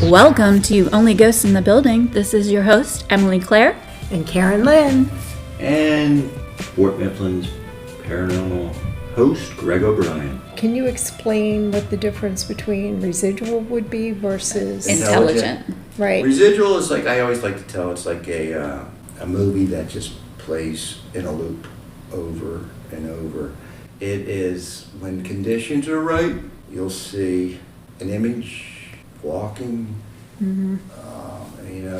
Welcome to Only Ghosts in the Building. This is your host, Emily Claire. And Karen Lynn. And Fort Mifflin's paranormal host, Greg O'Brien. Can you explain what the difference between residual would be versus Intelligent. Right. Residual is like, I always like to tell, it's like a movie that just plays in a loop over and over. It is when conditions are right, you'll see an image walking. Mm-hmm.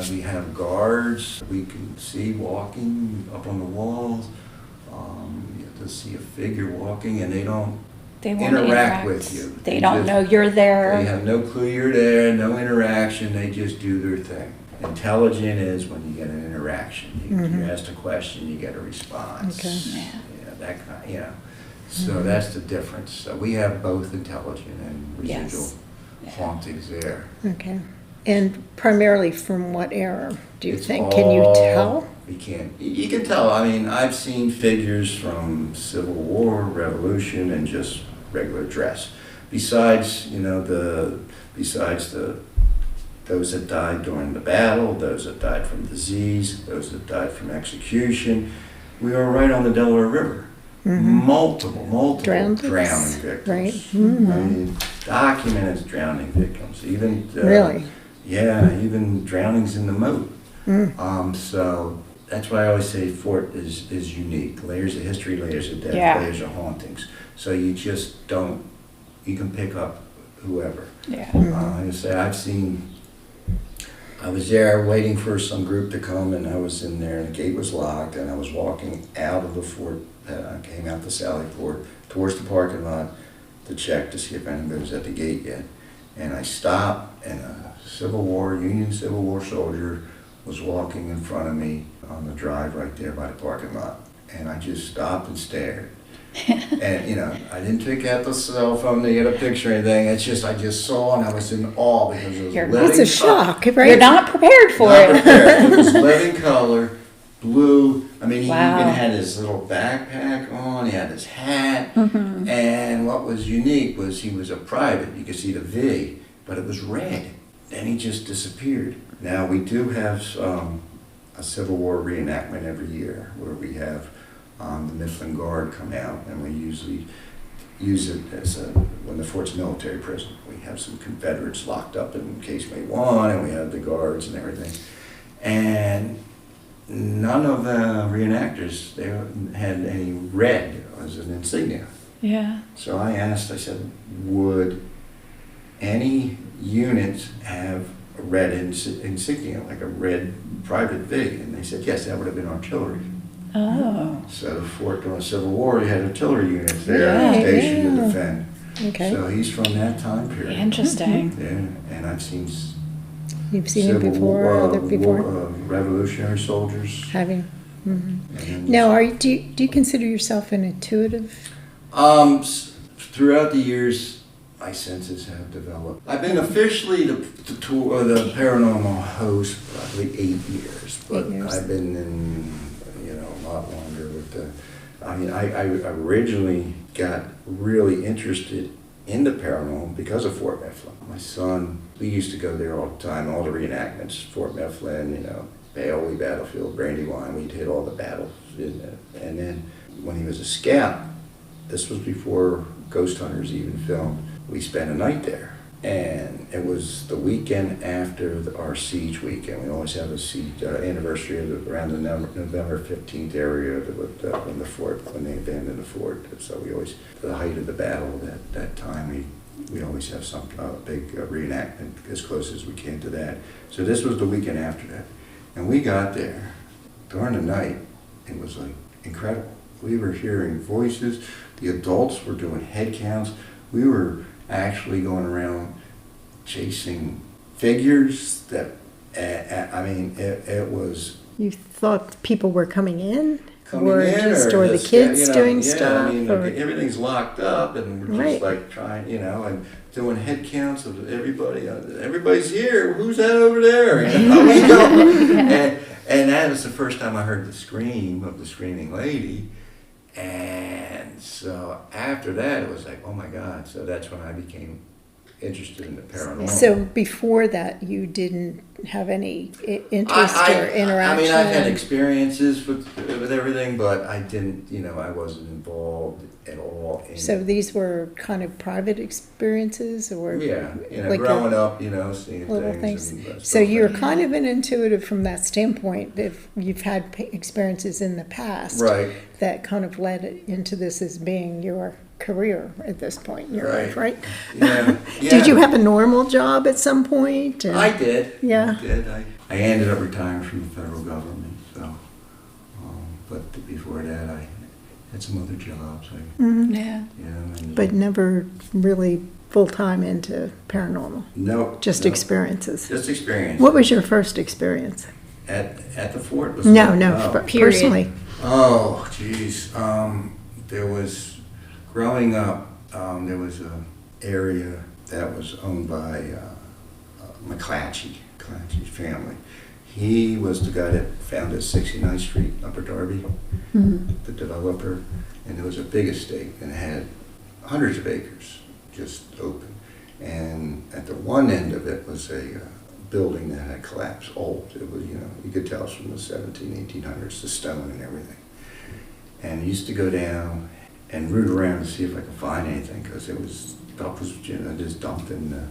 We have guards we can see walking up on the walls. You have to see a figure walking, and they won't interact with you. They don't know you're there. They have no clue you're there, no interaction. They just do their thing. Intelligent is when you get an interaction. You ask a question, you get a response. Okay. Yeah. That kind. So that's the difference. So we have both intelligent and residual hauntings there. Okay. And primarily from what era do you think? Can you tell? We can't. You can tell. I mean, I've seen figures from Civil War, Revolution, and just regular dress. Besides those that died during the battle, those that died from disease, those that died from execution. We are right on the Delaware River. Mm-hmm. Multiple drowning victims. Right. Mm-hmm. I mean, documented drowning victims. Even really? Yeah, even drownings in the moat. Mm. So that's why I always say Fort is unique. Layers of history, layers of death, layers of hauntings. So you just don't, you can pick up whoever. Yeah. Mm-hmm. I was there waiting for some group to come, and I was in there, and the gate was locked, and I was walking out of the fort. I came out the Sally Port towards the parking lot to check to see if anybody was at the gate yet. And I stopped, and a Union Civil War soldier was walking in front of me on the drive right there by the parking lot. And I just stopped and stared. And, I didn't take out the cell phone to get a picture or anything. It's just, I just saw, and I was in awe because it was living. That's a shock, right? You're not prepared for it. It was living color, blue. I mean, he even Wow. had his little backpack on. He had his hat. Mm-hmm. And what was unique was he was a private. You could see the V, but it was red. Then he just disappeared. Now, we do have a Civil War reenactment every year where we have the Mifflin Guard come out, and we usually use it as when the fort's military prison. We have some Confederates locked up in Casemate 1, and we have the guards and everything. And none of the reenactors, they had any red as an insignia. Yeah. So I said, would any units have a red insignia, like a red private V? And they said, yes, that would have been artillery. Oh. So the fort during the Civil War, you had artillery units there stationed to defend. Okay. So he's from that time period. Interesting. Yeah, and I've seen You've seen it before, before? Revolutionary soldiers. Have you? Mm-hmm. Now, do you consider yourself an intuitive? Throughout the years, my senses have developed. I've been officially the paranormal host for probably 8 years, but 8 years. I've been in a lot longer with the. I originally got really interested in the paranormal because of Fort Mifflin. My son, we used to go there all the time, all the reenactments, Fort Mifflin, Paoli Battlefield, Brandywine, we'd hit all the battles in it. And then when he was a scout, this was before Ghost Hunters even filmed, we spent a night there. And it was the weekend after our siege weekend. We always have a siege anniversary around the November 15th area when they abandoned the fort. So we always, the height of the battle that time, we always have some big reenactment as close as we can to that. So this was the weekend after that. And we got there during the night. It was like incredible. We were hearing voices. The adults were doing head counts. We were actually going around chasing figures that, it was... You thought people were coming in? Or the kids doing stuff? Everything's locked up, and we're just like trying, and doing head counts of everybody. Everybody's here. Who's that over there? And that was the first time I heard the scream of the screaming lady. And so after that, it was like, oh my God. So that's when I became interested in the paranormal. So before that, you didn't have any interest or interaction? I mean, I've had experiences with everything, but I didn't, I wasn't involved at all. So these were kind of private experiences, or yeah, like growing up, seeing little things. things. So you're kind of an intuitive from that standpoint. If you've had experiences in the past, right, that kind of led into this as being your career at this point in your life, right? Yeah. Did you have a normal job at some point? I did. Yeah. I did. I ended up retiring from the federal government, so. But before that, I had some other jobs. Yeah. But never really full-time into paranormal? No. Just experiences? Just experience. What was your first experience? At the fort? No, Period. personally. Oh, geez. There was, growing up, there was an area that was owned by McClatchy's family. He was the guy that founded 69th Street, Upper Darby, the developer, and it was a big estate and it had hundreds of acres just open. And at the one end of it was a building that had collapsed, old. It was, you could tell it's from the 1800s, the stone and everything. And I used to go down and root around to see if I could find anything, because it was stuff was just dumped in the.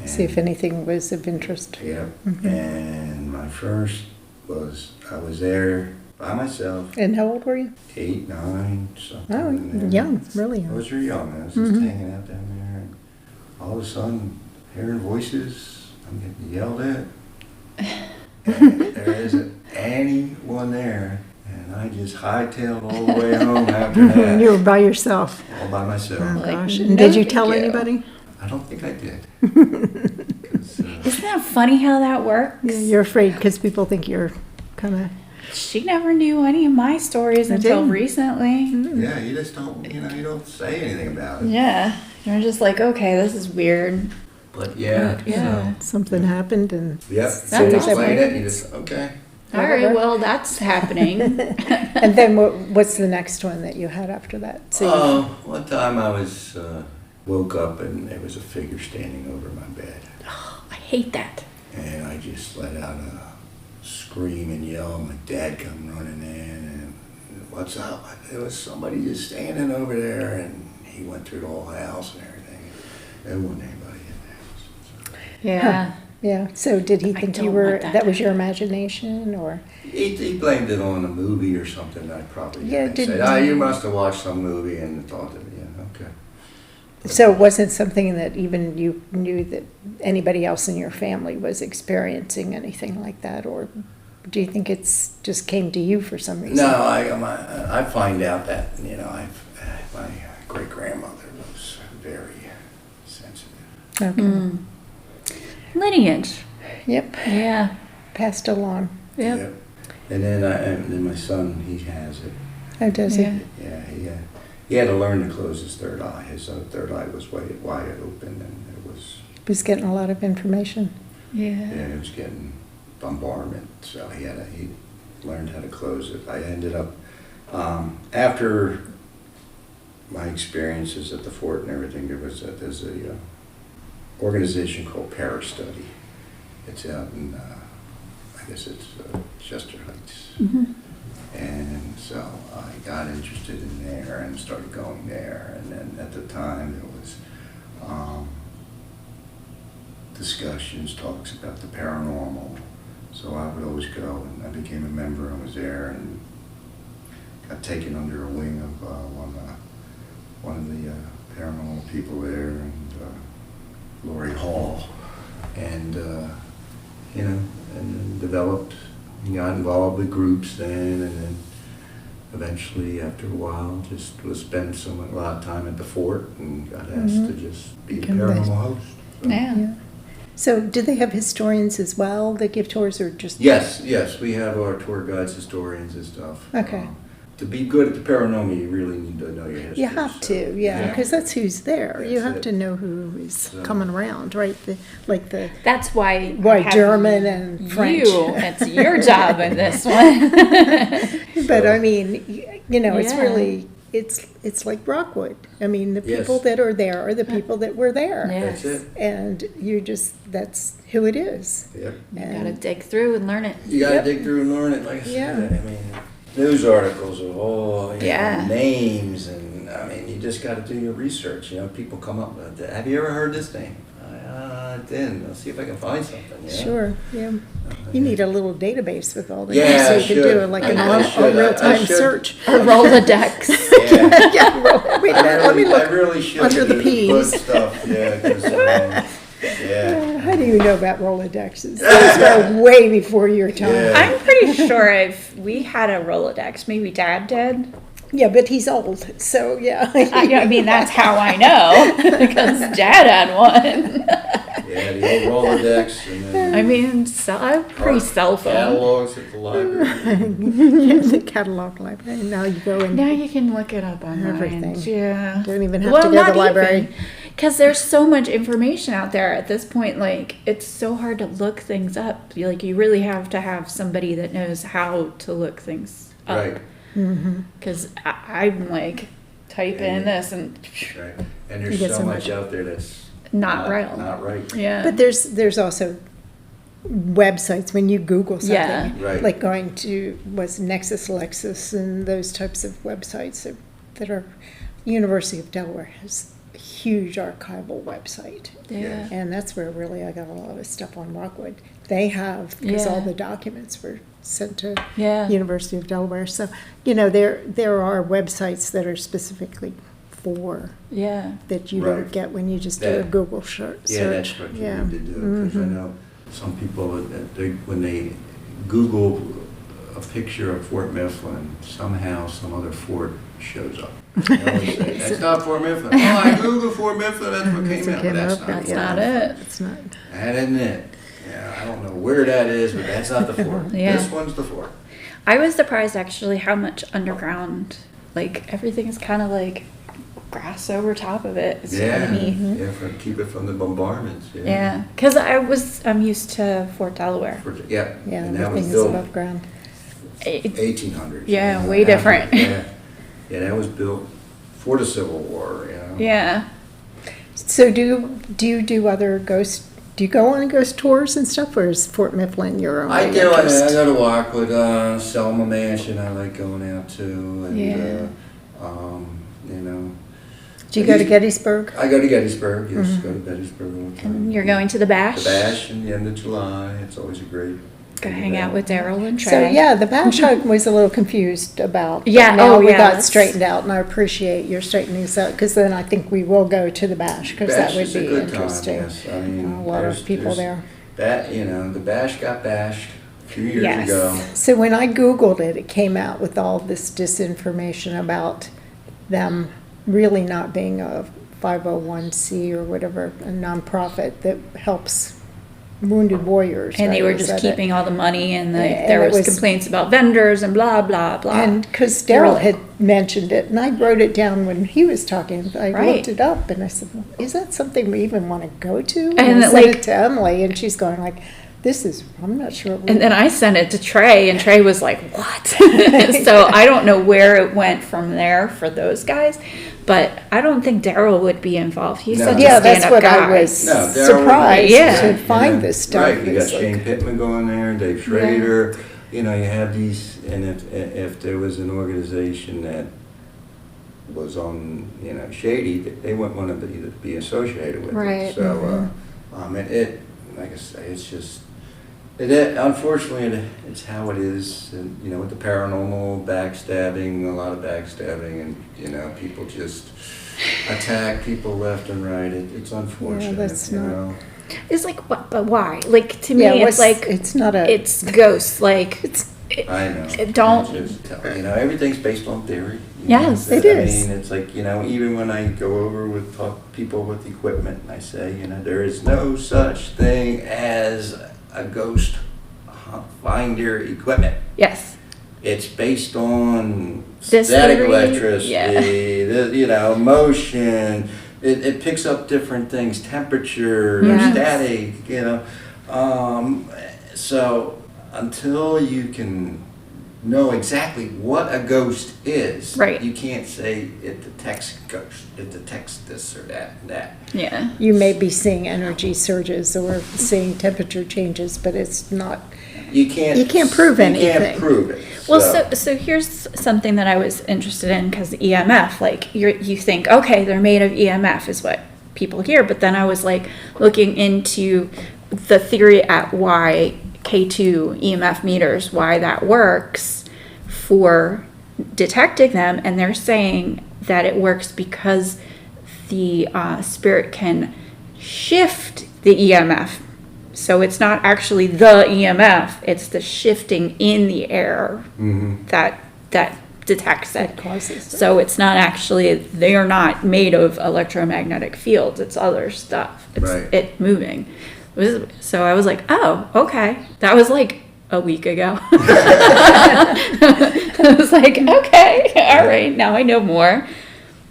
See if anything was of interest. Yeah, and my first was, I was there by myself. And how old were you? 8, 9, something. Oh, in there. young, really I young. was really young. I was just hanging out down there, and all of a sudden, hearing voices, I'm getting yelled at. And there isn't anyone there, and I just hightailed all the way home after that. You were by yourself. All by myself. Oh, Like, gosh. no And did you big tell deal. anybody? I don't think I did. 'Cause, Isn't that funny how that works? Yeah, you're afraid because people think you're kind of... She never knew any of my stories until didn't. recently. yeah, you just don't, you don't say anything about it. Yeah. You're just like, okay, this is weird. But yeah, Yeah. Something happened and... Yep. That's So you awesome. explain it, you just, okay. All right, well, that's happening. And then what's the next one that you had after that? So One time I was, woke up and there was a figure standing over my bed. I hate that. And I just let out a scream and yell. My dad come running in and, what's up? There was somebody just standing over there, and he went through the whole house and everything. There wasn't anybody in the house. Yeah. yeah. So did he I think you don't were... want that That was to your imagination, or... He blamed it on a movie or something. I probably Yeah, said, you must have watched some movie and thought that, okay. So it wasn't something that even you knew that anybody else in your family was experiencing anything like that, or do you think it's just came to you for some reason? No, I find out that, my great-grandmother was very sensitive. Okay. Lineage. Yep. Yeah. Passed along. Yep. And then my son, he has it. Oh, does he? Yeah. Yeah, he had to learn to close his third eye. His third eye was wide open, and it was... He was getting a lot of information. Yeah. Yeah, it was getting bombardment, so he learned how to close it. I ended up, after my experiences at the fort and everything, there's a organization called Parastudy. It's out in, I guess it's Chester Heights. And so I got interested in there and started going there. And then at the time there was discussions, talks about the paranormal. So I would always go, and I became a member. I was there and got taken under a wing of one of the paranormal people there, and Lori Hall, and and then developed. He got involved with groups then, and then eventually, after a while, just was spend a lot of time at the fort and got asked to just be the paranormal host. So. Yeah. So do they have historians as well that give tours, or just... Yes, we have our tour guides, historians and stuff. Okay. To be good at the paranormal, you really need to know your history. You have so, to, yeah, because that's who's there. You That's have it. to know who is So- coming around, right? That's why. Why I have German and French. It's your job in this one. But I mean, it's Yeah. really it's like Rockwood. I mean, the Yes. people that are there are the people that were there. Yeah. That's it. And that's who it is. Yep. You gotta And dig through and learn it. You gotta Yep. dig through and learn it, like I Yeah. said. I mean, news articles of all Yeah. names, and I mean, you just gotta do your research. You know, people come up with, have you ever heard this name? I didn't. I'll see if I can find something. You know? sure, yeah. You need a little database with all the Yeah, names so I you could should. do like I a should. I real-time should. search. A Rolodex. Yeah. Yeah, well, wait a minute, let me I look. really should under the put Ps. stuff. Yeah, 'cause, yeah. How do you know about Rolodexes? Those are way before your time. Yeah. I'm pretty sure we had a Rolodex. Maybe Dad did. Yeah, but he's old, so yeah. I mean, that's how I know because Dad had one. Yeah, the old Rolodex, and then I mean, pre-cell phone. catalogs at the library. The catalog library, now you go and Now you can look it up online. Everything. Yeah. don't even have to go to the library. Because there's so much information out there at this point. Like, it's so hard to look things up. Like, you really have to have somebody that knows how to look things up. Right, Because I'm like, type in this and right. And You there's get so so much much. out there that's not real. Not right. Yeah. But there's also websites when you Google something, Yeah. Right. like going to Nexus Lexus and those types of websites that are. University of Delaware has a huge archival website, yeah. and that's where really I got a lot of stuff on Rockwood. They have because all Yeah. the documents were sent to Yeah. University of Delaware. So there are websites that are specifically for Yeah. that you Right. don't get when you just do a That- Google search. Yeah, that's what you Yeah. need to do, because I know some people, when they Google a picture of Fort Mifflin, somehow some other fort shows up. They always say, that's not Fort Mifflin. Oh, I Googled Fort Mifflin, that's what came out. But that's not That's Fort not Mifflin. it. It's not. That isn't it. Yeah, I don't know where that is, but that's not the fort. Yeah. This one's the fort. I was surprised actually how much underground, like, everything is kind of like grass over top of it. It's Yeah, kind of neat. yeah, keep it from the bombardments. Yeah. Because I'm used to Fort Delaware. Yeah, Yeah, and that was everything is built above ground. 1800s. Yeah, you know, way after- different. Yeah, yeah, that was built for the Civil War, you know. Yeah. So do you do other ghost? Do you go on ghost tours and stuff, or is Fort Mifflin your only I do. I interest? go to Walkwood, Selma Mansion. I like going out to, and Yeah. you know, Do you go to Gettysburg? I go to Gettysburg. Yes, go to Gettysburg all the time. And you're going to the Bash? The Bash in the end of July. It's always a great. Go hang out with Daryl and Trey. So yeah, the Bash I was a little confused about. but Yeah, now oh, we yeah, got that's- straightened out, and I appreciate your straightening us out because then I think we will go to the Bash because that Bash would is a be good interesting. Time, yes. I mean, A lot of people there. That the Bash got bashed a few years Yes. ago. So when I Googled it, it came out with all this disinformation about them really not being a 501c or whatever, a nonprofit that helps wounded warriors. And they right? were Is just that it? keeping all the money, and like, And there it was was- complaints about vendors and blah, blah, blah. And because They were Daryl like- had mentioned it, and I wrote it down when he was talking. I Right. looked it up, and I said, well, "Is that something we even want to go to?" And I it, sent like- it to Emily, and she's going like, I'm not sure. And then I sent it to Trey, and Trey was like, what? So I don't know where it went from there for those guys, but I don't think Daryl would be involved. He's No. such Yeah, a that's stand-up what guy. I was No, Daryl surprised Yeah. to find this stuff. Right, you got It's like- Shane Pittman going there, Dave Schrader. You know, you have these, and if there was an organization that was on, shady, they wouldn't want to be associated with Right. it. So, it like I say, it's just. Unfortunately, it's how it is, and with the paranormal, backstabbing, a lot of backstabbing, and people just attack people left and right. It's unfortunate. that's you not- know. It's like, what? But why? Like, to me, Yeah, it's like, it's not a. it's ghosts. Like, I know. Don't- It's just, everything's based on theory. Yes, it I is. mean, it's like, even when I go over with people with equipment, I say, there is no such thing as a ghost finder equipment. yes. It's based on This static theory, electricity, motion. It picks up different things, temperature, Yes. static, So until you can know exactly what a ghost is. Right. You can't say it detects ghost, it detects this or that and that. Yeah. You may be seeing energy surges or seeing temperature changes, but it's not, You can't prove You anything. can't prove it. Well, so here's something that I was interested in, because EMF, like you think, okay, they're made of EMF is what people hear, but then I was like looking into the theory at why K2 EMF meters, why that works for detecting them, and they're saying that it works because the spirit can shift the EMF. So it's not actually the EMF, it's the shifting in the air that detects it. that causes. So it's not actually, they are not made of electromagnetic fields, it's other stuff. It's Right. it moving. So I was like, oh, okay. That was like a week ago. I was like, okay, all right, now I know more.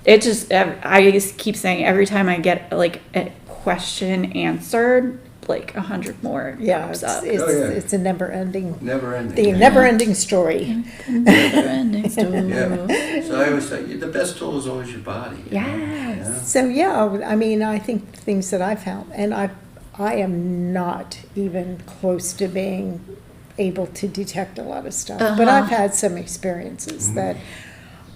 It just, I just keep saying every time I get like a question answered, like 100 more Yeah, pops it's, up. it's, Oh, yeah. it's a never-ending, Never ending. the never-ending story. Never-ending story. Yeah. So I always say the best tool is always your body. You know? Yes. So, yeah, I mean, I think the things that I found, and I am not even close to being able to detect a lot of stuff, but I've had some experiences that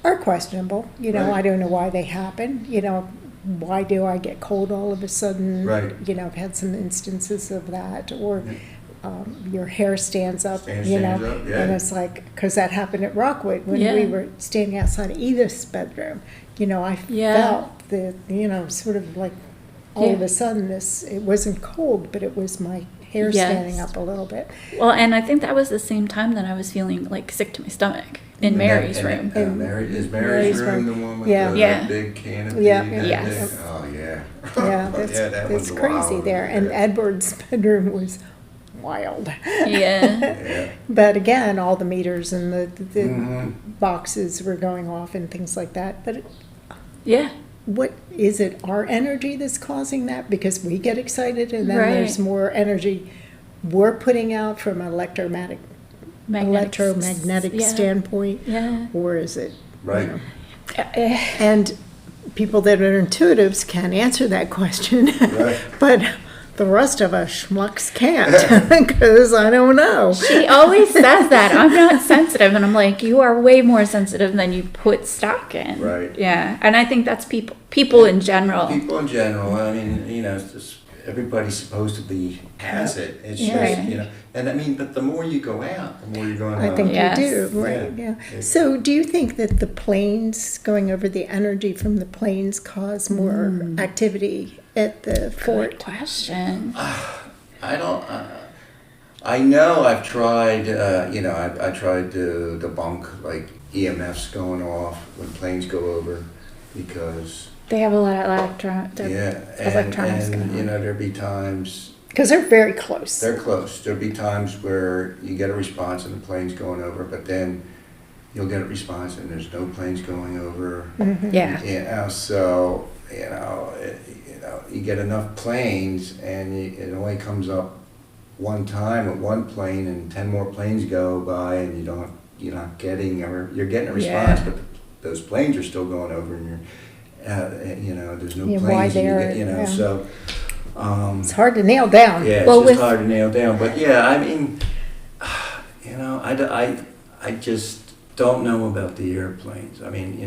are questionable. You know, Right. I don't know why they happen. You know, why do I get cold all of a sudden? Right. You know, I've had some instances of that, or your hair stands up, Stands you know, up, yeah. and it's like, because that happened at Rockwood when Yeah. we were standing outside of Edith's bedroom. You know, I Yeah. felt the, you know, sort of like all of Yeah. a sudden it wasn't cold, but it was my hair Yes. standing up a little bit. Well, and I think that was the same time that I was feeling like sick to my stomach in Mary's room. Is Mary's Mary's room the room. one with Yeah. the Yeah. big canopy? Yeah. that Yes. thing? Oh, yeah. Yeah, that's, Yeah, that it's one's crazy wild. there. And Yeah. Edward's bedroom was wild. Yeah. Yeah. But again, all the meters and the Mhm. boxes were going off and things like that. But Yeah. what is it, our energy that's causing that? Because we get excited and then Right. there's more energy we're putting out from an electromagnetic Yeah. standpoint? Yeah. Or is it? you Right. know, Eh, And people that are intuitives can answer that question. Right. But the rest of us schmucks can't, because I don't know. She always says that. I'm not sensitive. And I'm like, you are way more sensitive than you put stock in. Right. Yeah. And I think that's people in general. People in general, I mean, you know, it's just, everybody supposedly has it. It's Yeah. just, you know, and I mean, but the more you go out, the more you're going I out. think Yes. you do, right, Yeah. yeah. So do you think that the planes, going over the energy from the planes, cause more activity at the Good fort? question. I don't, I know I've tried, you know, I tried to debunk like EMFs going off when planes go over because, They have a lot of yeah, electronics going and you on. know, there'd be times, Because they're very close. they're close. There'll be times where you get a response and the plane's going over, but then you'll get a response and there's no planes going over. Yeah. You know, so, you get enough planes and it only comes up one time with one plane and 10 more planes go by and you're not getting, or you're getting a response, Yeah. but those planes are still going over and there's no Yeah, why planes, and they're- yeah. so. It's hard to nail down. Yeah, it's Well, just with- hard to nail down. But yeah, I mean, I just don't know about the airplanes. I mean,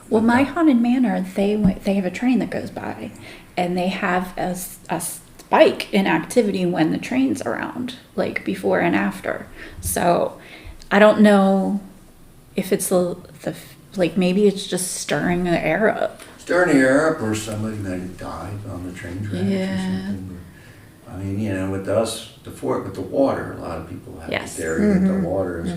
Well, my haunted manor, they have a train that goes by, and they have a spike in activity when the train's around, like before and after. So I don't know if it's like maybe it's just stirring the air up. stirring the air up, or somebody might have died on the train tracks or Yeah. something. I mean, with us, the fort with the water, a lot of people have Yes. this area that the water is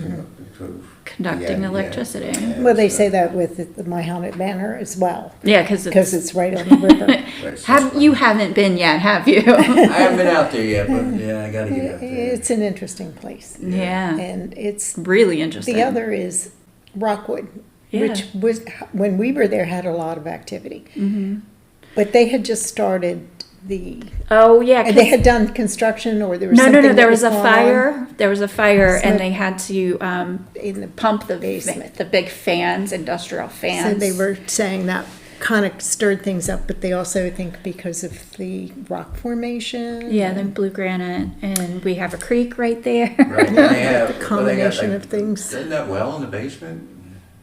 sort of Conducting yeah, electricity. yeah, Well, they so- say that with the My Haunted Manor as well, Yeah, because because it's right on the river. Right, so you haven't been yet, have you? I haven't been out there yet, but yeah, I got to get out there. It's an interesting place. Yeah, And it's, really interesting. the other is Rockwood, which was, when we were there, had a lot of activity. Mm-hmm. But they had just started Oh, yeah. and they had done construction, or there was No, something there that was a going on fire. There was a fire, So- and they had to in the pump the basement. the big fans, industrial fans. So they were saying that kind of stirred things up, but they also think because of the rock formation. Yeah, then blue granite, and we have a creek right there. Right, and they have, The well, they got, combination like, of things. Isn't that well in the basement?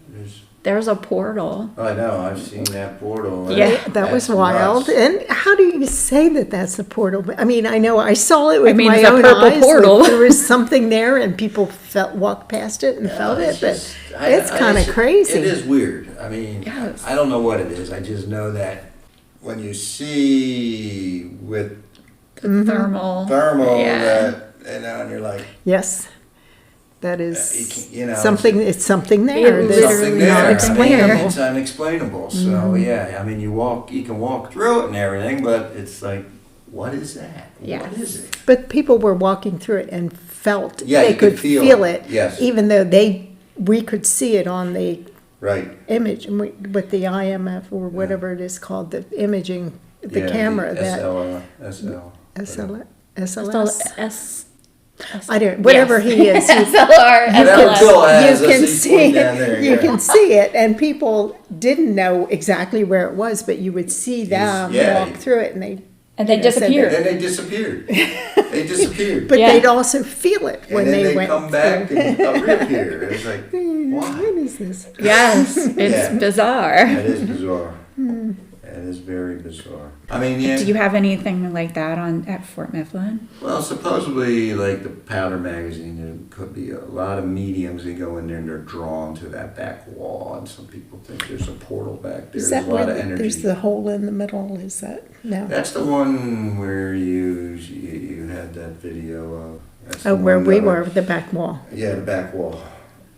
There's, There's a portal. I know, I've seen that portal. Yeah. That was That's wild. nuts. And how do you say that that's the portal? I mean, I know I saw it with mean, my it's a own purple eyes. portal. There was something there, and people walked past it and felt it, It's but just- it's kind of crazy. It is weird. I mean, Yes. I don't know what it is. I just know that when you see with Thermal. thermal Yeah. that, and you're like, Yes, that you is can- you know, something. It's something there. It that's something literally there. not I mean, explainable. it's unexplainable. So yeah, I mean, you can walk through it and everything, but it's like, what is that? Yes. What is it? But people were walking through it and felt Yeah, they you could could feel feel it. it. Yes. Even though we could see it on the Right. image with the IMF or whatever it is called, the imaging, the Yeah, camera the that SLS. SLS. I don't, whatever Yes. he is, SLR. Whatever SLS. Bill has, you that's can he's see pointing down there, you yeah. can see it, and people didn't know exactly where it was, but you would see them yeah, walk through it, and they And they you know, said disappeared. And they disappeared. They disappeared. but Yeah. they'd also feel it when and then they they went come back through. and reappear. It's like, What why? is this? Yes, it's Yeah. bizarre. That is bizarre. That is very bizarre. I mean, yeah. Do you have anything like that at Fort Mifflin? Well, supposedly, like the Powder magazine, there could be a lot of mediums that go in there and they're drawn to that back wall, and some people think there's a portal back there. Is There's that a lot where of energy. there's the hole in the middle? Is that no? That's the one where you had that video of. That's Oh, the where one we that- were, the back wall, Yeah, the back wall.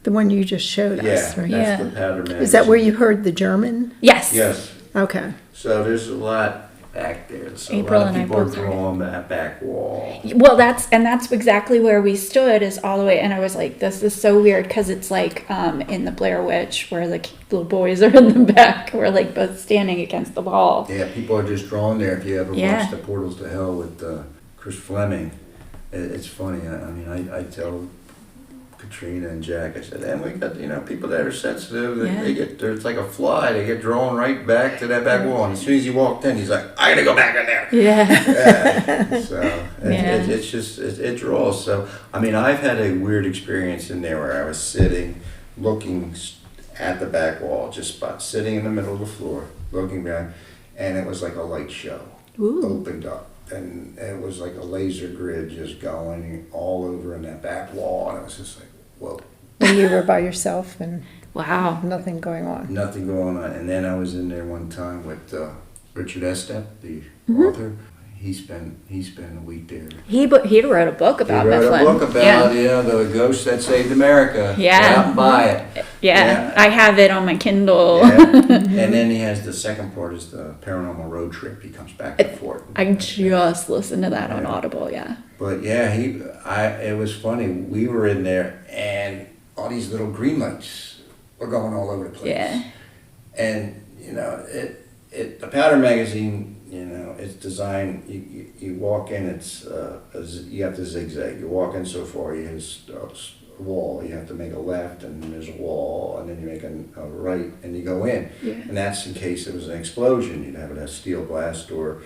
the one you just showed Yeah, us, right? Yeah. that's the Powder magazine. Is that where you heard the German? Yes. Yes. Okay. So there's a lot back there. So April a lot of and I people are both heard it. drawn that back wall. Well, that's exactly where we stood, is all the way, and I was like, this is so weird, because it's like in the Blair Witch, where the little boys are in the back, we're like both standing against the wall. Yeah, people are just drawn there. If you ever Yeah. watch the Portals to Hell with Chris Fleming, it's funny. I mean, I tell Katrina and Jack, I said, and we got, people that are sensitive, Yeah. they get, it's like a fly, they get drawn right back to that back wall. And as soon as he walked in, he's like, I gotta go back in there. Yeah. So Yeah. it's just, it draws. So, I mean, I've had a weird experience in there where I was sitting, looking at the back wall, just sitting in the middle of the floor, looking back, and it was like a light show opened up. And it was like a laser grid just going all over in that back wall. And it was just like, whoa, When you were by yourself and Wow. nothing going on. nothing going on. And then I was in there one time with Richard Estep, the Mm-hmm. author. He spent a week there. He wrote a book about He wrote Mifflin. a book about the ghost that saved America. Yeah. Get out and buy it. Yeah, I have it on my Kindle. Yeah. And then he has the second part is the paranormal road trip. He comes back and forth. I just listened to that on Audible. Yeah. But yeah, it was funny. We were in there and all these little green lights were going all over the place. Yeah. And the Powder magazine, it's designed. You walk in, you have to zigzag. You walk in so far, you hit a wall. You have to make a left, and then there's a wall, and then you make a right, and you go in. Yeah. And that's in case there was an explosion. You'd have a steel glass door,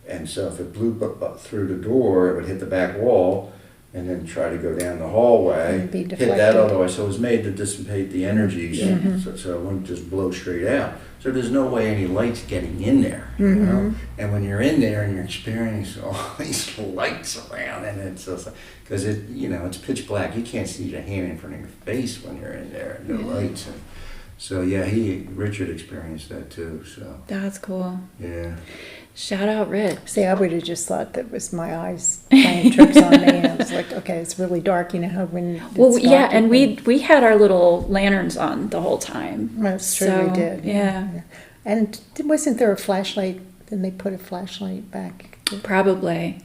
and so if it blew up through the door, it would hit the back wall, and then try to go down the hallway, And be hit that deflected. other way. So it was made to dissipate the energies, so it wouldn't just blow straight out. So there's no way any light's getting in there, you know? And when you're in there and you're experiencing all these lights around, and it's just because it's pitch black. You can't see your hand in front of your face when you're in there, and the lights. And so yeah, Richard experienced that too. So That's cool. yeah. Shout out Rich. See, I would have just thought that was my eyes playing tricks on me. And I was like, okay, it's really dark, when it's Well, yeah, dark, and you we had our little lanterns on the whole time. can- That's true, So, we did. yeah. And wasn't there a flashlight? Then they put a flashlight back. Probably.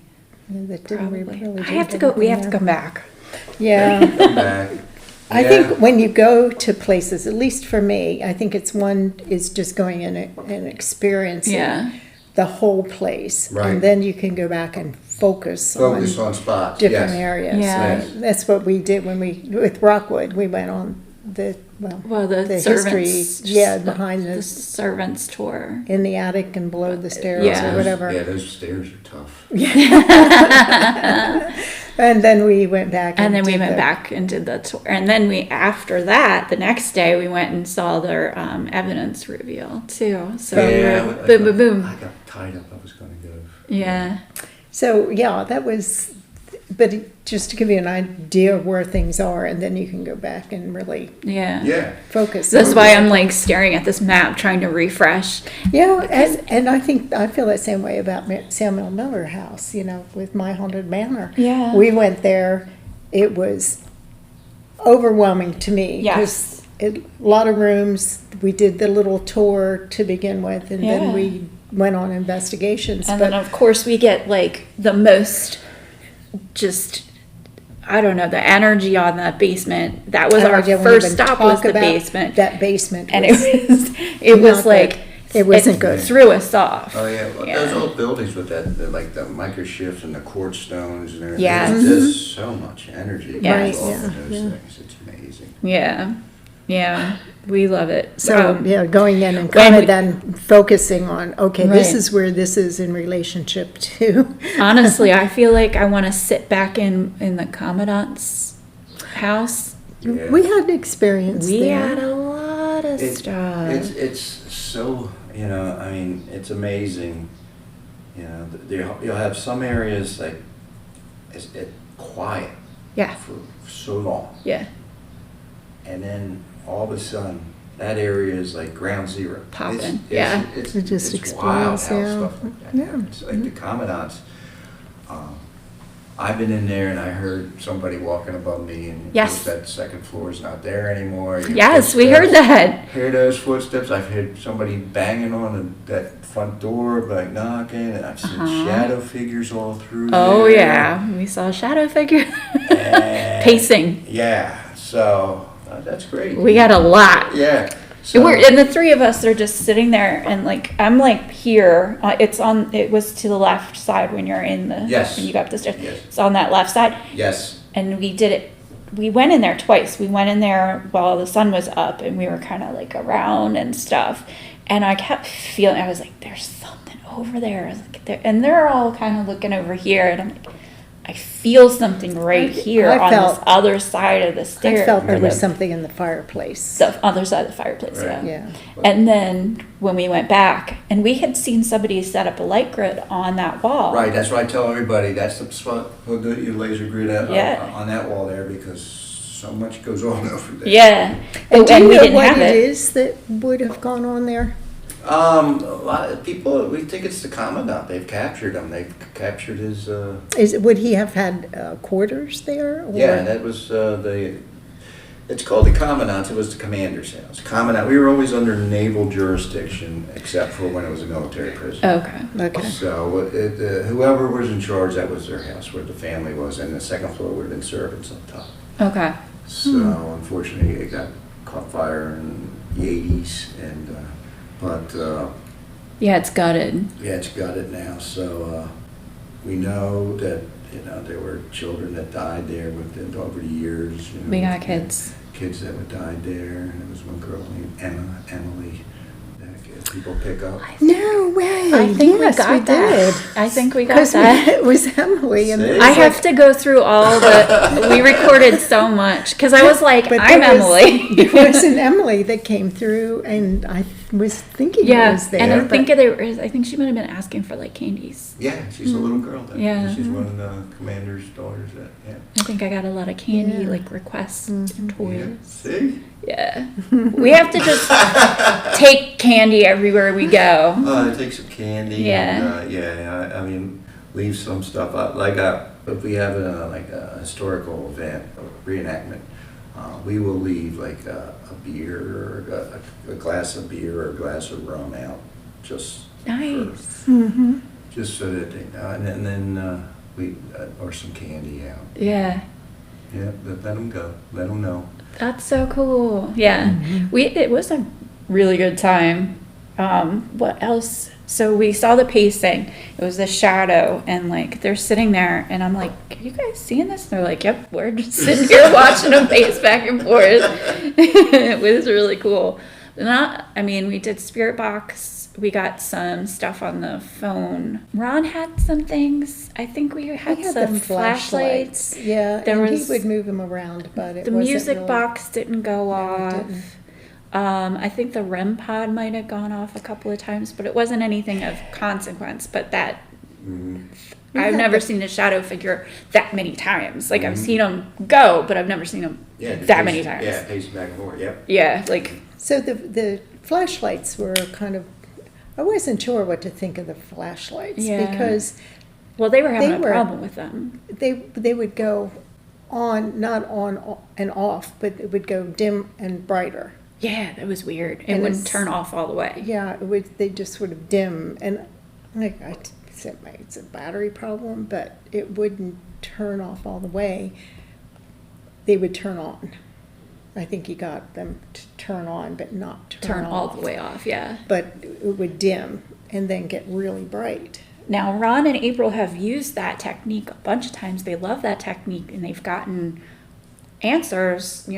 That didn't Probably. really I have to go. We have to come. come back. Yeah. Come back. I Yeah. think when you go to places, at least for me, I think it's one is just going in and experiencing Yeah. the whole place. Right. And then you can go back and focus on on spots. different Yes. areas. Yeah. Right? That's what we did with Rockwood. We went on the the history, servants, behind the the servants tour. in the attic and below the stairs Yeah. or whatever. Yeah, those stairs are tough. And then we went back. And then we did went the- back and did the tour. And then after that, the next day, we went and saw their evidence reveal too. So we were boom, boom, boom. I got tied up. I was going to go. Yeah. So yeah, that was. But just to give you an idea of where things are, and then you can go back and really Yeah. Yeah. focus. That's on why it. I'm like staring at this map, trying to refresh. Yeah, and I feel that same way about Samuel Miller House. With My Haunted Manor. Yeah. We went there. It was overwhelming to me. Yes. A lot of rooms. We did the little tour to begin with, and Yeah. then we went on investigations. And but then, of course, we get like the most just, I don't know, the energy on that basement. That was our I don't first even stop, talk was the about basement. That basement. And was it was not like, good. It wasn't good. Threw us off. Oh yeah, well, Yeah. those old buildings with like the microchips and the quartz stones and everything. Yeah. There's so much energy Yeah. involved Right, in yeah, those yeah. things. It's amazing. Yeah. Yeah. We love it. So, going in and kind of then focusing on, okay, this Right. is where this is in relationship to. Honestly, I feel like I want to sit back in the commandant's house. Yeah. We had experience We there. had a lot of stuff. It's so, I mean, it's amazing. You'll have some areas like it's quiet Yeah. for so long, Yeah. and then all of a sudden that area is like ground zero. Poppin', yeah. It's It just it's wild explodes, how yeah. stuff like that Yeah. happens. Like the commandants. I've been in there and I heard somebody walking above me, and of Yes. course that second floor is not there anymore. You Yes, we footsteps. heard that. Hear those footsteps. I've heard somebody banging on that front door, like knocking, and I've seen shadow figures all through Oh there. yeah, we saw a shadow figure And- pacing. Yeah, so that's great. We got a lot. Yeah. And the three of us are just sitting there, and like I'm like here. It was to the left side when you're in the Yes. when you go up the stairs. Yes. It's on that left side, Yes. and we did it. We went in there twice. We went in there while the sun was up, and we were kind of like around and stuff. And I kept feeling, I was like, "There's something over there," I was like, and they're all kind of looking over here, and I'm like, I feel something right here I on felt- this other side of the stairs. I felt there or was the- something in the fireplace. the other side of the fireplace, Right. yeah. Yeah. And then when we went back, and we had seen somebody set up a light grid on that wall. Right, that's what I tell everybody. That's the spot. Put your laser grid out Yeah. on that wall there, because so much goes on over there. Yeah. And do you we know didn't what have it it. is that would have gone on there? A lot of people, we think it's the commandant. They've captured him. They've captured his. Would he have had quarters there? Or? Yeah, that was It's called the commandant. It was the commander's house. Commandant. We were always under naval jurisdiction, except for when it was a military prison. Okay. Okay. So whoever was in charge, that was their house where the family was, and the second floor would have been servants up top. Okay. So unfortunately, it got caught fire in the 80s, and but Yeah, it's gutted. yeah, it's got it now. So we know that there were children that died there over the years. We got kids. Kids that had died there, and there was one girl named Emily that people pick up. No way. I think yes, we got that. did. I think we got Because that. it was Emily. And See? it was I like- have to go through all the. We recorded so much because I was like, But I'm there was- Emily. There was an Emily that came through, and I was thinking it Yeah, was there. and I but- think I think she might have been asking for like candies. Yeah, she's a little girl. Then. Yeah. She's one of the commander's daughters. Yeah. I think I got a lot of candy Yeah. like requests and Yeah. toys. See? Yeah, we have to just take candy everywhere we go. Take some candy. Yeah. And, I mean, leave some stuff out. If we have a historical event, a reenactment, we will leave like a beer or a glass of beer or a glass of rum out, just Nice. Mhm. so that they, and then we or some candy out. Yeah, Yeah, let them go. Let them know. that's so cool. Yeah, it was a really good time. What else? So we saw the pacing. It was the shadow, and like they're sitting there, and I'm like, "Are you guys seeing this?" And they're like, "Yep, we're just sitting here watching them pace back and forth." It was really cool. We did Spirit Box. We got some stuff on the phone. Ron had some things. I think we had the some flashlights. Yeah, There and was- he would move them around, but it The wasn't music really- box didn't go No, it off. didn't. I think the REM pod might have gone off a couple of times, but it wasn't anything of consequence. But that Mhm. We I've had never the- seen a shadow figure that many times. Like I've seen them go, but I've never seen them Yeah, that many times. Yeah, pacing back and forth, yep. Yeah, like So the flashlights were kind of, I wasn't sure what to think of the flashlights Yeah. because well, they were having They a were- problem with them. they would go on, not on and off, but it would go dim and brighter. Yeah, that was weird. It And wouldn't it's- turn off all the way. Yeah, it would, they just sort of dim, and like I said, it's a battery problem, but it wouldn't turn off all the way. They would turn on. I think you got them to turn on, but not Turn off. all the way off. Yeah. But it would dim and then get really bright. Now, Ron and April have used that technique a bunch of times. They love that technique, and they've gotten answers,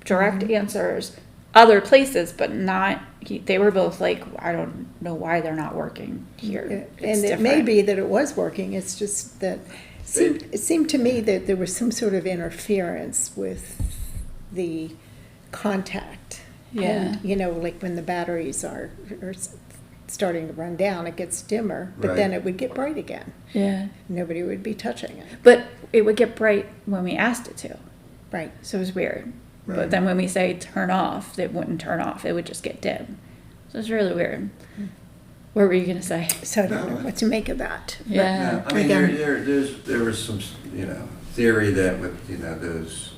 direct answers other places, but not. They were both like, I don't know why they're not working here. It's And it may different. be that it was working, it's just that, it seemed to me that there was some sort of interference with the contact. Yeah. And, like when the batteries are starting to run down, it gets dimmer, but then Right. it would get bright again. Yeah, Nobody would be touching it. but it would get bright when we asked it to, Right. so it was weird. But Right. then when we say turn off, it wouldn't turn off. It would just get dim. So it's really weird. What were you gonna say? So I don't know what to make of that. Yeah. I mean, Again. there was some, theory that with, those.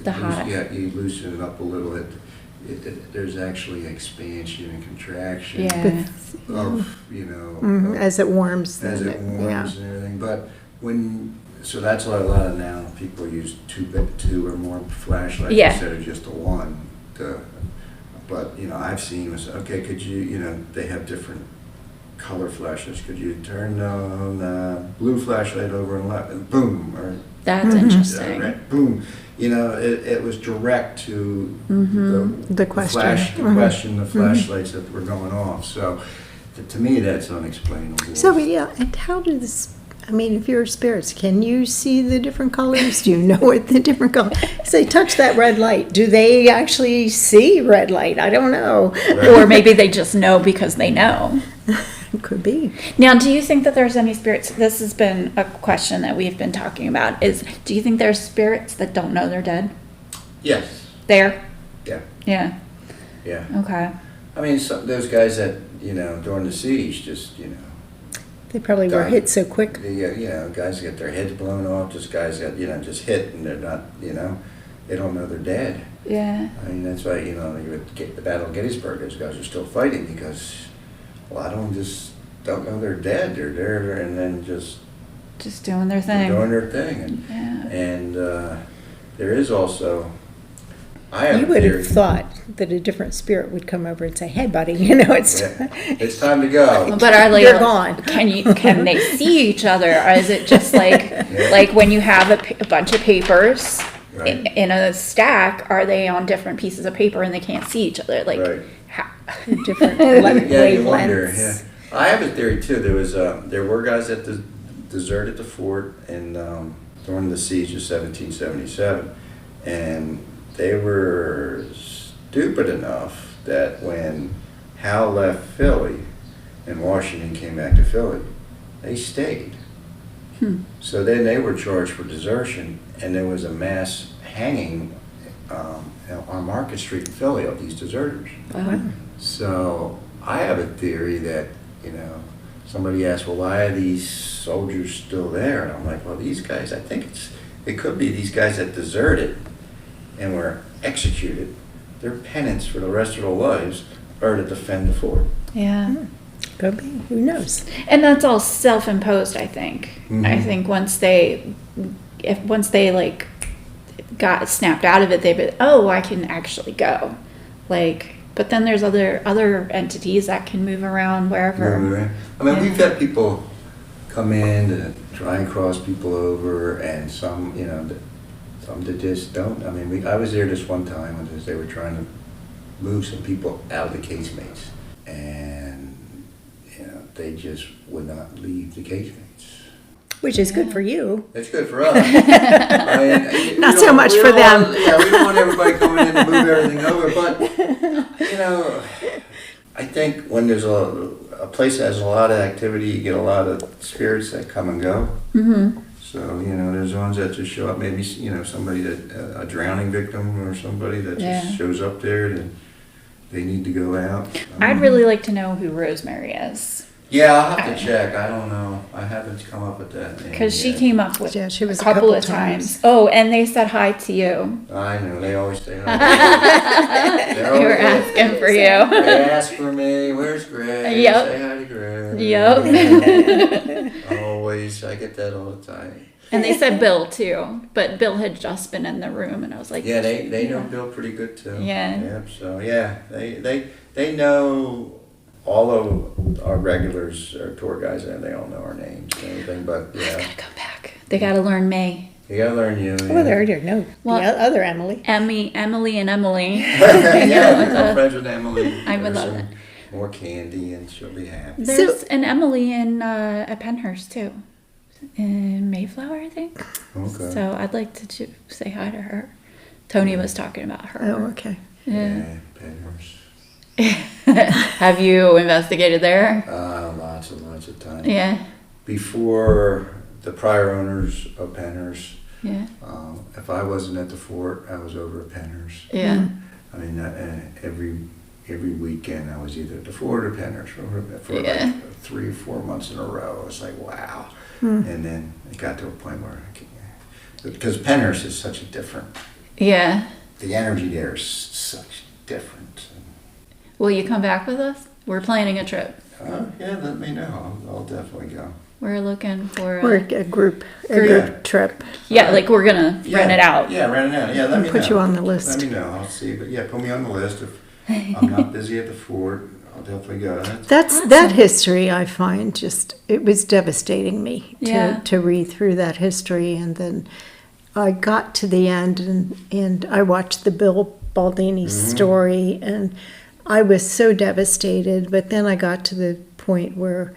The hot. Yeah, you loosen it up a little, there's actually expansion and contraction. Yeah. Of, As it warms. as then it warms yeah. and everything, but so that's why a lot of now people use two or more flashlights Yeah. instead of just the one. But, I've seen, okay, could you, they have different color flashes, could you turn on the blue flashlight over and left, and boom, or That's interesting. red, boom. It was direct to The question. the flashlights that were going off, so to me, that's unexplainable. So, yeah, and how do this, if you're spirits, can you see the different colors? Do you know what the different colors? Say, touch that red light. Do they actually see red light? I don't know. Or maybe they just know because they know. It could be. Now, do you think that there's any spirits? This has been a question that we've been talking about. Do you think there's spirits that don't know they're dead? Yes, There. yeah, Yeah. yeah. Okay. Those guys that, during the siege, just, They probably were hit so quick. guys get their heads blown off, just guys that, just hit and they're not, they don't know they're dead. Yeah. That's why, you would get the Battle of Gettysburg, those guys are still fighting because a lot of them just don't know they're dead. They're there and then just doing their thing. doing their thing. Yeah. And there is also, I have You a would theory. have thought that a different spirit would come over and say, hey, buddy, it's, Yeah, it's time to go. But are they? You're gone. Can they see each other, or is it just like when you have a bunch of papers Right. in a stack? Are they on different pieces of paper and they can't see each other? Like, Right. different Yeah, you wonder. wavelengths. Yeah, I have a theory too. There were guys that deserted the fort during the siege of 1777, and they were stupid enough that when Howe left Philly and Washington came back to Philly, they stayed. So then they were charged for desertion, and there was a mass hanging on Market Street in Philly of these deserters. So I have a theory that, somebody asked, well, why are these soldiers still there? And I'm like, well, these guys, I think it could be these guys that deserted and were executed. Their penance for the rest of their lives are to defend the fort. yeah. Could be. Who knows? And that's all self-imposed, I think. I Mhm. think once they like got snapped out of it, they'd be, oh, I can actually go. Like, But then there's other entities that can move around wherever. Right. I mean, Yeah. we've got people come in to try and cross people over, and some, some that just don't. I mean, I was there this one time when they were trying to move some people out of the casemates, and they just would not leave the casemates. Which is good for you. It's good for us. I mean, Not so much for them. Yeah, we don't want everybody coming in to move everything over, but I think when there's a place that has a lot of activity, you get a lot of spirits that come and go. Mm-hmm. So, there's ones that just show up, maybe, somebody that, a drowning victim or somebody that just Yeah. shows up there and they need to go out. I'd really like to know who Rosemary is. Yeah, I'll have to check. I don't know. I haven't come up with that name Because she yet. came up with Yeah, she was a couple of times. Oh, and they said hi to you. I know, they always say hi. They were asking for you. They ask for me, where's Greg? Yep. Say hi to Greg. Yep. Always, I get that all the time. And they said Bill too, but Bill had just been in the room, and I was like, Yeah, they know Bill pretty good too. Yeah. Yep, so yeah, they know all of our regulars, our tour guys, and they all know our names and everything, but I yeah. gotta come back. They gotta learn May. You gotta learn you. Well, they already know Well- the other Emily. Emily and Emily. Yeah, become friends with Emily. I would There's love some more candy and she'll be happy. There's an Emily in at Penhurst too, in Mayflower, I think. Okay. So I'd like to say hi to her. Tony was talking about her. Oh, okay. Yeah. Penhurst. Have you investigated there? Lots and lots of times. Yeah. Before the prior owners of Penhurst, Yeah. if I wasn't at the fort, I was over at Penhurst. Yeah. I mean, every weekend I was either at the fort or Penhurst for Yeah. like 3 or 4 months in a row. I was like, wow. And then it got to a point where because Penhurst is such a different. Yeah. The energy there is such different. Will you come back with us? We're planning a trip. Yeah, let me know. I'll definitely go. We're looking for We're a group Group. trip. yeah, like we're gonna rent it out. Yeah, rent it out. Yeah, let me know. Put you on the list. Let me know. I'll see. But yeah, put me on the list. If I'm not busy at the fort, I'll definitely go. That history I find it was devastating me Yeah. to read through that history, and then I got to the end and I watched the Bill Baldini story, and I was so devastated. But then I got to the point where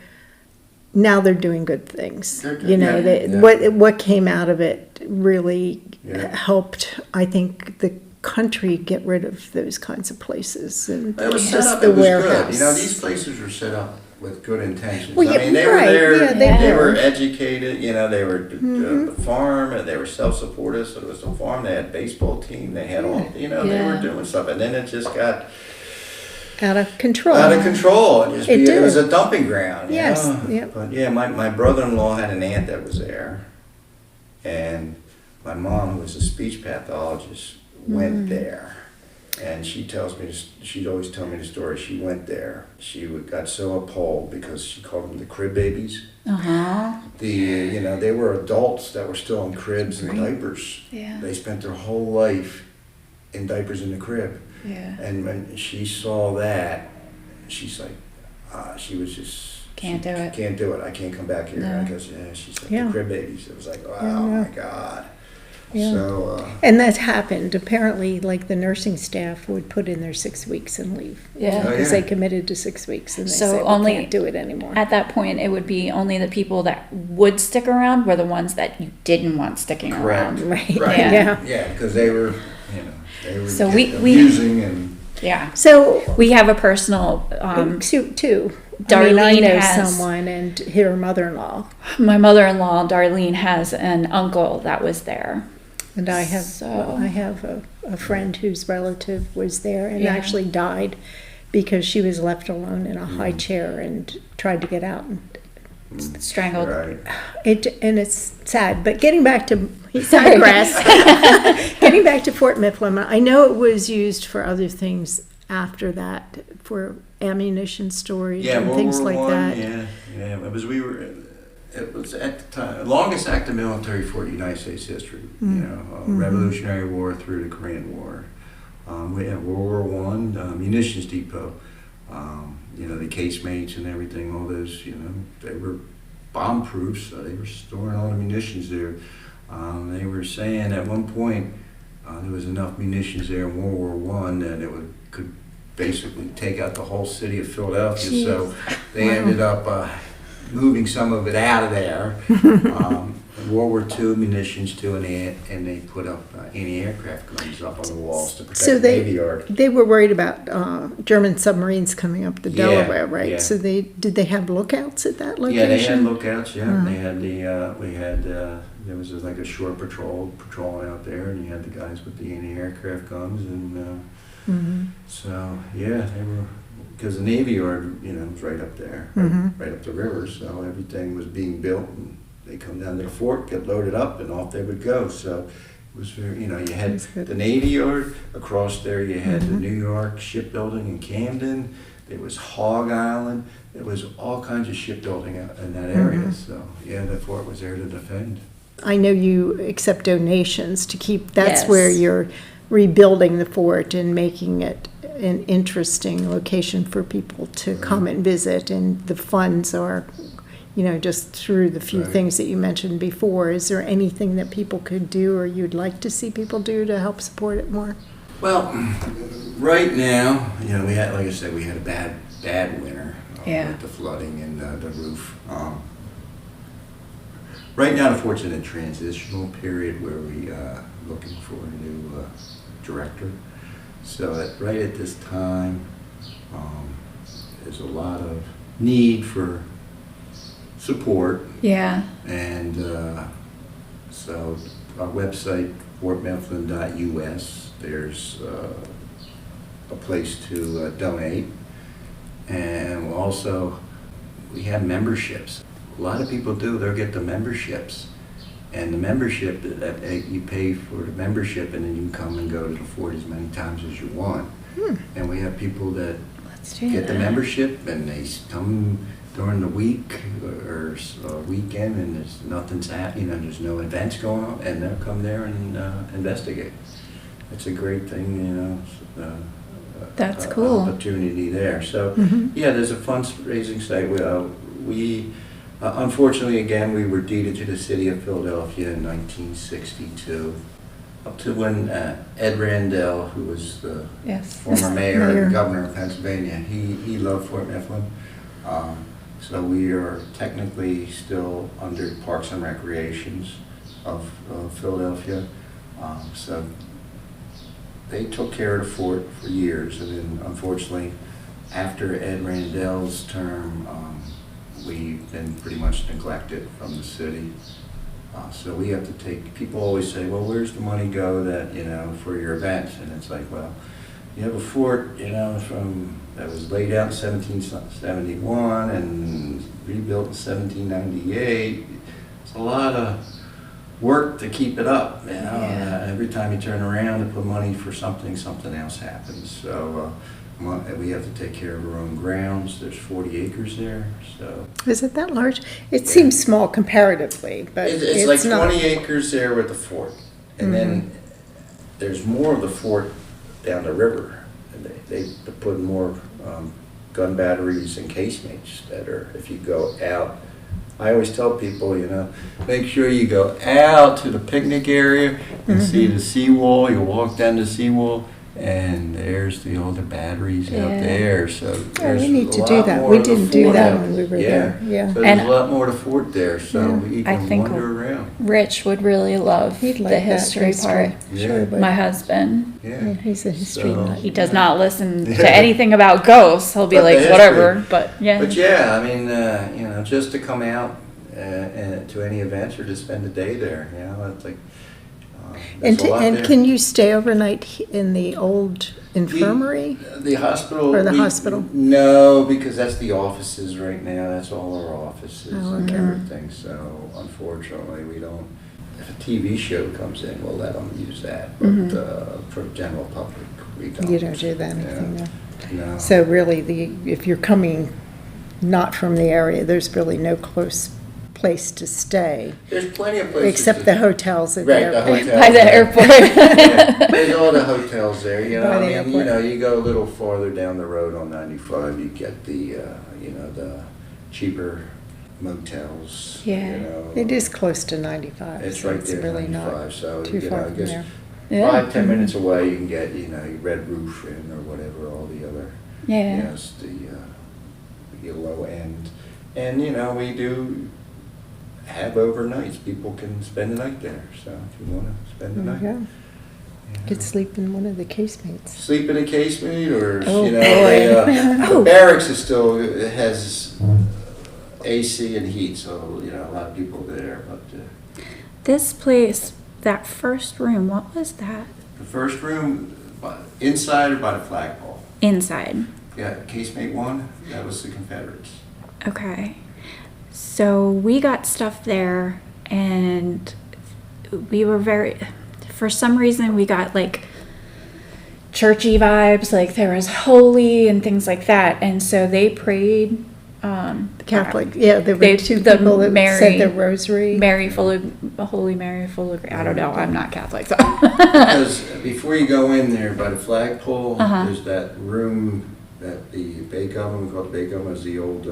now they're doing good things. They're good, You know, yeah. what came out of it really Yeah. helped, I think, the country get rid of those kinds of places, and It was set just up. the It was warehouse. good. These places were set up with good intentions. Well, I yeah, mean, they right, were there. yeah, they they were were. educated. They were the farm, and they were self-supportive. So it was the farm. They had baseball team. They had all. They Yeah. were doing stuff, and then it just got Out of control. out of control. It did. was a dumping ground. Yes, You know? yep. But yeah, my brother-in-law had an aunt that was there, and my mom, who was a speech pathologist, went there. And she'd always tell me the story. She went there. She got so appalled because she called them the crib babies. Uh-huh. They were adults that were still in cribs and diapers. Yeah. They spent their whole life in diapers in the crib. Yeah. And when she saw that, she's like, she was just Can't do it. Can't do it. I can't come back here. No. Because she's like Yeah. the crib babies. It was like, oh Yeah. my God. Yeah. So And that happened. Apparently, like the nursing staff would put in their 6 weeks and leave. Yeah. Oh, Because yeah. they committed to 6 weeks and they So said, only- we can't do it anymore. At that point, it would be only the people that would stick around were the ones that you didn't want sticking Correct. around. Right, Right. yeah. Yeah, because they were, they were So we- abusing and Yeah. So, We have a personal, too. I Darlene know has- someone and her mother-in-law. my mother-in-law, Darlene, has an uncle that was there. And I have So- a friend whose relative was there and Yeah. actually died because she was left alone in a high chair and tried to get out. And Strangled. right. it's sad. But getting back to Sorry. getting back to Fort Mifflin, I know it was used for other things after that, for ammunition storage Yeah, and World things War like One, that. Yeah. It was at the time longest active military fort in United States history. Mm-hmm. Revolutionary War through the Korean War. We had World War One munitions depot. The casemates and everything, all those, they were bomb-proof, so they were storing all the munitions there. They were saying at one point there was enough munitions there in World War One that it could basically take out the whole city of Philadelphia. Jeez. So they ended up moving some of it out of there. World War II munitions too, and they put up anti-aircraft guns up on the walls to protect So the Navy Yard. they were worried about German submarines coming up the Yeah, Delaware, right? yeah. So did they have lookouts at that location? Yeah, they had lookouts. Yeah, Uh-huh. they had there was like a shore patrolling out there, and you had the guys with the anti-aircraft guns, and Mhm. so yeah, they were, because the Navy Yard, was right up there, Mhm. right up the river, so everything was being built, and they come down to the fort, get loaded up, and off they would go. So it was very, you had That's good. the Navy Yard across there. You had the Mhm. New York shipbuilding in Camden. There was Hog Island. There was all kinds of shipbuilding out in that area. Mhm. So yeah, the fort was there to defend. I know you accept donations to keep, that's Yes. where you're rebuilding the fort and making it an interesting location for people to come and visit, and the funds are, just through the few Right. things that you mentioned before. Is there anything that people could do or you'd like to see people do to help support it more? Well, right now, we had, like I said, we had a bad winter Yeah. with the flooding and the roof. Right now, the fort's in a transitional period where we looking for a new director. So right at this time, there's a lot of need for support, Yeah. and so our website, fortmifflin.us, there's a place to donate, and we have memberships. A lot of people they'll get the memberships, and the membership, you pay for the membership, and then you can come and go to the fort as many times as you want. And we have people that Let's do get the that. membership, and they come during the week or weekend, and there's nothing's happening, there's no events going on, and they'll come there and investigate. It's a great thing, That's cool. opportunity there. So Mhm. yeah, there's a fundraising site. We unfortunately, again, we were deeded to the city of Philadelphia in 1962, up to when Ed Randell, who was the Yes. former mayor Mayor. and governor of Pennsylvania, he loved Fort Mifflin. So we are technically still under Parks and Recreations of Philadelphia. So they took care of the fort for years, and then unfortunately, after Ed Randell's term, we've been pretty much neglected from the city. So we have to people always say, well, where's the money go that, for your events? And it's like, well, you have a fort, that was laid out in 1771 and rebuilt in 1798. It's a lot of work to keep it up, Yeah. Every time you turn around and put money for something else happens. So we have to take care of our own grounds. There's 40 acres there, so. Is it that large? It seems small comparatively, but It's like not. 20 acres there with the fort. And then there's more of the fort down the river. And they put more gun batteries and casemates that are, if you go out, I always tell people, make sure you go out to the picnic area and see the seawall. You walk down the seawall, and there's all the batteries out Yeah. there. So Yeah, there's we need a to do lot that. more We to the didn't do fort that out when we were Yeah. there. Yeah. So there's And- a lot more to fort there, so Yeah. you I can think wander around. Rich would really love He'd like the that history part. Yeah. Sure, but My husband, yeah, he's a history So- nut. he does not listen to anything about ghosts. He'll be But the like, history. whatever. But yeah. But yeah, I mean, just to come out to any events or to spend a day there, it's like, there's And a lot and there. can you stay overnight in the old infirmary? The hospital. Or the hospital? No, because that's the offices right now. That's all our offices Oh, and okay. everything. So unfortunately, we don't. If a TV show comes in, we'll let them use that. But for the general public, we don't. You don't do that anything Yeah. there. No. So really, if you're coming not from the area, there's really no close place to stay, There's plenty of places. except the hotels at the Right, the airport. hotels. By the airport. Yeah, there's all the hotels there, you know, By I the mean, airport. you know, you go a little farther down the road on 95, you get the, you know, the cheaper motels. Yeah. You know. It is close to 95. It's so right it's there, really 95, not so, too you far know, I from guess there. Yeah. 5-10 minutes away, you can get, you know, Red Roof Inn or whatever, all the other, Yeah. yes, the low end. And, you know, we do have overnights. People can spend the night there, so if you want to spend the night. Yeah. you know. Could sleep in one of the casemates. Sleep in a casemate, or Oh, you know, boy. the barracks is still has AC and heat, so you know a lot of people there. But This place, that first room, what was that? the first room, inside or by the flagpole, Inside. yeah, casemate 1, that was the Confederates. Okay. So we got stuff there, and we were for some reason, we got like churchy vibes, like there was holy and things like that. And so they prayed. Catholic, yeah, there were They- two the people that Mary- said the rosary. Holy Mary, full of, I don't know, I'm not Catholic, so. Because before you go in there by the flagpole, Uh-huh. there's that room that the bake oven, we call it the bake oven, is the old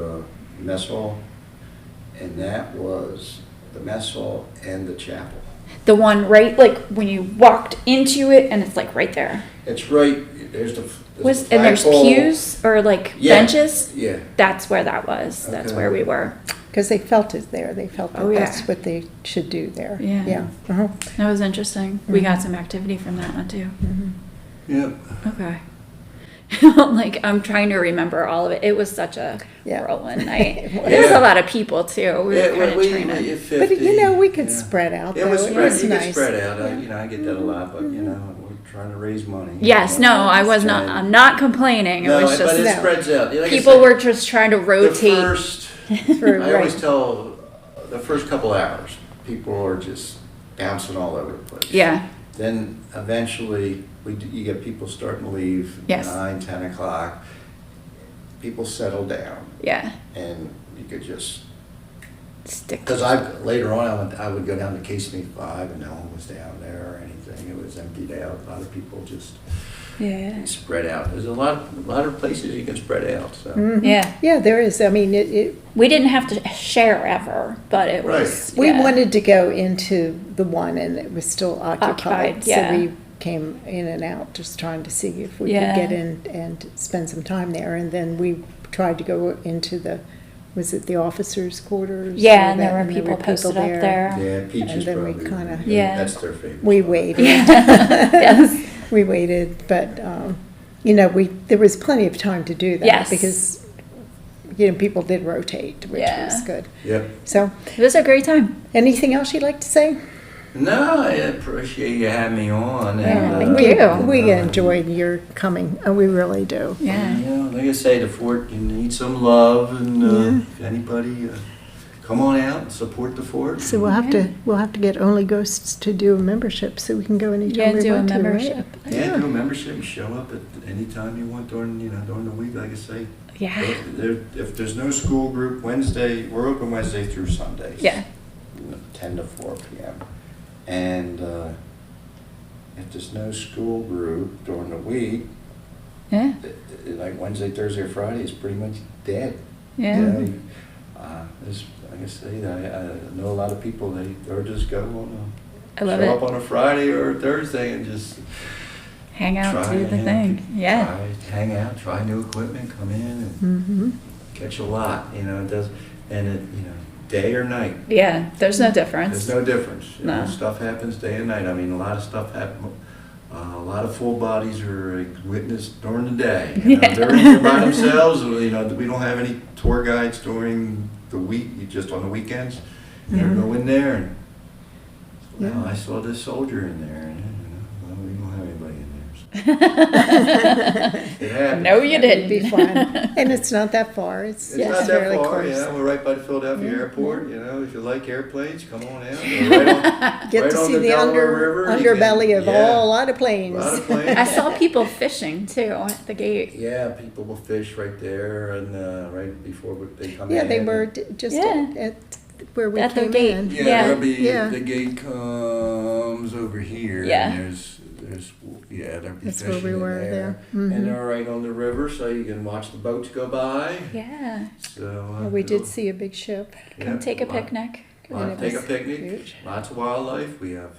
mess hall. And that was the mess hall and the chapel. The one right, like when you walked into it, and it's like right there. It's right, there's the And there's flagpole. pews or like Yeah. benches. Yeah, That's where that was. That's Okay. where we were. Because they felt it there. They felt that Oh, yeah. that's what they should do there. Yeah. Yeah. Uh-huh. That was interesting. We got some activity from that one too. yeah. Okay. Like I'm trying to remember all of it. It was such a Yeah. whirlwind night. It was. There was a lot of people too. We Yeah, were kind of we- trying to. we- But 50, you know, we could yeah. spread out. It though. was It spread, was you nice. could spread out, you know, I get that a lot, but you know, we're trying to raise money. Yes. No, I was not. And- I'm not complaining. It No, was but just it No. spreads out. Like I people said, were just trying to the rotate. first, Through, I always right. tell, the first couple hours, people are just bouncing all over the place. Yeah. Then eventually, you get people starting to leave, Yes. 9, 10 o'clock. People settle down, Yeah. and you could just, Stick. because later on, I would go down to Casemate 5, and no one was down there or anything. It was emptied out. A lot of people just Yeah. spread out. There's a lot of places you can spread out, so. Mhm. Yeah. Yeah, there is. I mean, it We didn't have to share ever, but it was. we yeah. wanted to go into the one and it was still occupied. Occupied, yeah. So we came in and out just trying to see if we Yeah. could get in and spend some time there. And then we tried to go into was it the officers' quarters? Yeah, or and there that- were people posted up there. there. Yeah, Peaches And then we probably, kinda- Yeah. that's their favorite. We spot. waited. Yes. We waited, but, you know, there was plenty of time to do that. Yes. Because, you know, people did rotate, which Yeah. was good. Yep. So, It was a great time. anything else you'd like to say? No, I appreciate you having me on. Yeah, And, thank you. We enjoyed your coming, we really do. Yeah. You know, like I say, the fort, you need some love, and if anybody, come on out and support the fort. So we'll have to get Only Ghosts to do a membership so we can go anytime Yeah, we do a want to, right? membership. Yeah, do a membership. You show up at any time you want during the week. Like I say, Yeah. if there's no school group, we're open Wednesday through Sundays. Yeah. 10 to 4 p.m. And if there's no school group during the week, Yeah. like Wednesday, Thursday, or Friday is pretty much dead. Yeah. You know, like I say, I know a lot of people, they'll just go I love show up it. on a Friday or a Thursday and just Hang out, try do the and thing. Yeah. hang out, try new equipment, come in and Mm-hmm. catch a lot, it does, and day or night. Yeah. There's no difference. There's no difference. No. Stuff happens day and night. I mean, a lot of stuff happens. A lot of full bodies are witnessed during the day. Yeah. They're in there by themselves. We don't have any tour guides during the week. Just on the weekends. You Mhm. go in there and Yeah. I saw this soldier in there, and well, we don't have anybody in there. It happens. No, you It'd be didn't. fun. And it's not that far. It's It's not that fairly far, close. We're right by the Philadelphia Yeah. airport, If you like airplanes, come on out. We're right on, Get right to on see the the Delaware River. You underbelly can- of yeah. a lot of planes. A lot of planes. I saw people fishing too at the gate. Yeah, people will fish right there and right before they come in. Yeah, they were just Yeah. at where we At the came gate. in. Yeah, Yeah. there'll be, Yeah. the gate comes over here. Yeah. And there'll be That's where fishing we in were there. And Mhm. they're right on the river, so you can watch the boats go by. Yeah. So Well, we did see a big ship. Come take a picnic. And it Take a was picnic. huge. Lots of wildlife. We have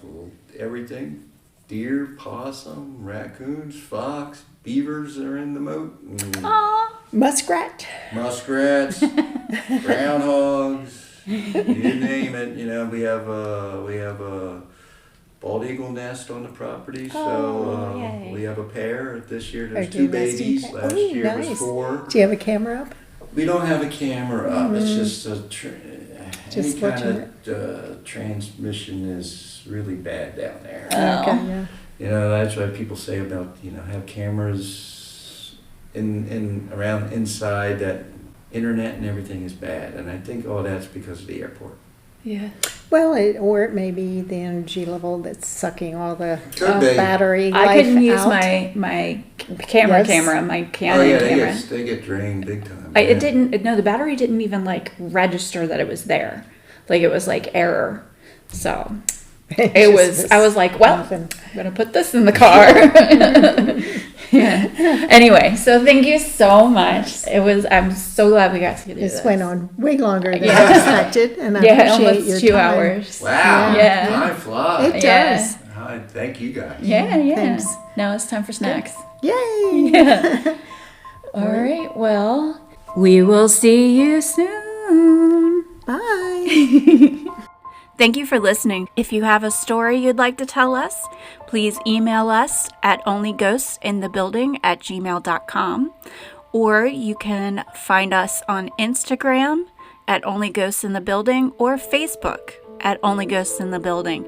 everything: deer, possum, raccoons, fox, beavers are in the moat. Aw. Muskrat. Muskrats, groundhogs, you name it. You know, we have a bald eagle nest on the property, so Oh, yay. we have a pair. This year there's Okay, 2 nesting babies. pair. Last Oh, year nice. was 4. Do you have a camera up? We don't have a camera up. It's just a Just any watching kind of transmission is really bad down there. Oh. Okay, yeah. You know, that's why people say about, have cameras in around inside, that internet and everything is bad. And I think all that's because of the airport. Yeah. Well, or it may be the energy level that's sucking all the Could be. battery I life couldn't use out. my Yes. camera, my Oh Canon yeah, camera. they get drained big time. It yeah. didn't. No, the battery didn't even like register that it was there. Like it was like error. So it was. I was like, well, nothing. I'm gonna put this in the car. Yeah. Anyway, so thank you so much. It was. I'm so glad we got to do this. This went on way longer than Yeah. I expected, and I Yeah, appreciate almost your 2 time. hours. Wow. Yeah. Time flies. It Yeah. does. Hi, thank you guys. Yeah, yeah. Thanks. Now it's time for snacks. Yay! Yeah. All right. Well, we will see you soon. Bye. Thank you for listening. If you have a story you'd like to tell us, please email us at onlyghostsinthebuilding@gmail.com, or you can find us on Instagram at Only Ghosts in the Building or Facebook at Only Ghosts in the Building.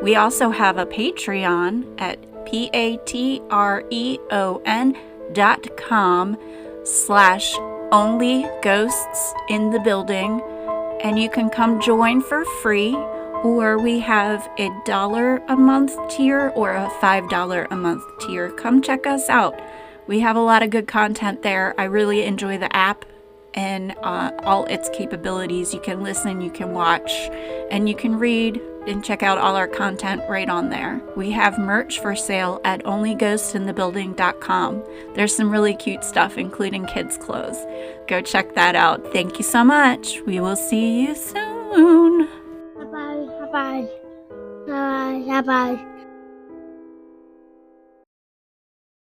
We also have a Patreon at patreon.com/Only Ghosts in the Building. And you can come join for free, or we have a $1 a month tier or a $5 a month tier. Come check us out. We have a lot of good content there. I really enjoy the app and all its capabilities. You can listen, you can watch, and you can read and check out all our content right on there. We have merch for sale at onlyghostsinthebuilding.com. There's some really cute stuff, including kids' clothes. Go check that out. Thank you so much. We will see you soon. Bye bye. Bye bye. Bye bye.